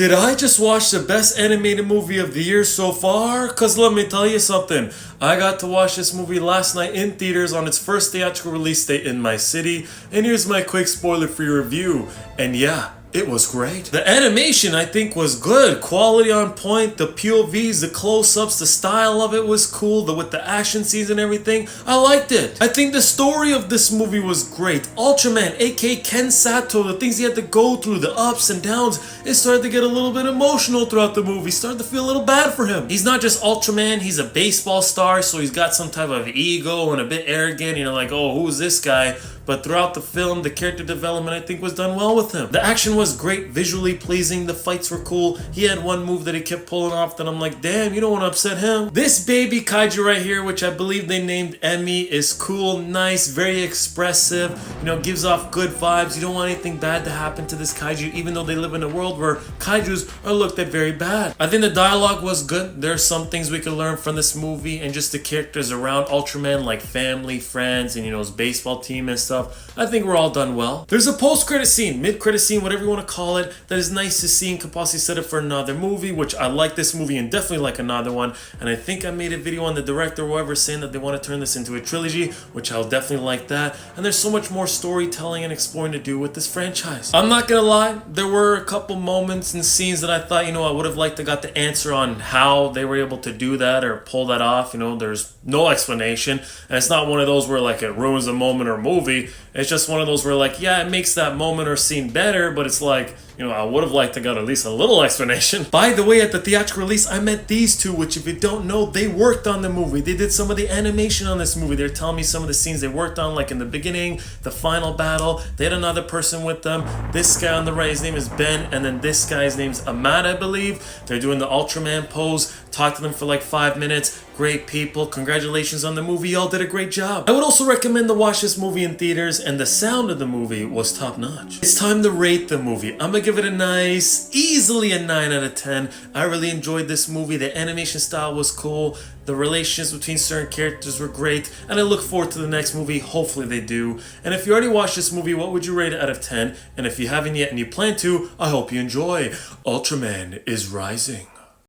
Did I just watch the best animated movie of the year so far? Cause let me tell you something. I got to watch this movie last night in theaters on its first theatrical release date in my city, and here's my quick spoiler-free review. And yeah, it was great. The animation, I think, was good. Quality on point, the POVs, the close-ups, the style of it was cool, with the action scenes and everything. I liked it. I think the story of this movie was great. Ultraman, aka Ken Sato, the things he had to go through, the ups and downs, it started to get a little bit emotional throughout the movie. Started to feel a little bad for him. He's not just Ultraman, he's a baseball star, so he's got some type of ego and a bit arrogant, like, oh, who's this guy? But throughout the film, the character development, I think, was done well with him. The action was great, visually pleasing, the fights were cool. He had one move that he kept pulling off that I'm like, damn, you don't want to upset him. This baby kaiju right here, which I believe they named Emmy, is cool, nice, very expressive, gives off good vibes. You don't want anything bad to happen to this kaiju, even though they live in a world where kaijus are looked at very bad. I think the dialogue was good. There are some things we could learn from this movie, and just the characters around Ultraman, like family, friends, and his baseball team and stuff. I think we're all done well. There's a post-credit scene, mid-credit scene, whatever you want to call it, that is nice to see and could possibly set up for another movie, which I like this movie and definitely like another one. And I think I made a video on the director or whoever saying that they want to turn this into a trilogy, which I'll definitely like that. And there's so much more storytelling and exploring to do with this franchise. I'm not gonna lie, there were a couple moments and scenes that I thought, I would have liked to got the answer on how they were able to do that or pull that off. There's no explanation. And it's not one of those where like it ruins a moment or movie. It's just one of those where like, yeah, it makes that moment or scene better, but it's like, I would have liked to got at least a little explanation. By the way, at the theatrical release, I met these two, which if you don't know, they worked on the movie. They did some of the animation on this movie. They're telling me some of the scenes they worked on, like in the beginning, the final battle. They had another person with them. This guy on the right, his name is Ben, and then this guy's name's Ahmad, I believe. They're doing the Ultraman pose. Talked to them for like 5 minutes. Great people. Congratulations on the movie. Y'all did a great job. I would also recommend to watch this movie in theaters, and the sound of the movie was top notch. It's time to rate the movie. I'm gonna give it a nice, easily a 9 out of 10. I really enjoyed this movie. The animation style was cool. The relationships between certain characters were great, and I look forward to the next movie. Hopefully they do. And if you already watched this movie, what would you rate it out of 10? And if you haven't yet and you plan to, I hope you enjoy. Ultraman is rising.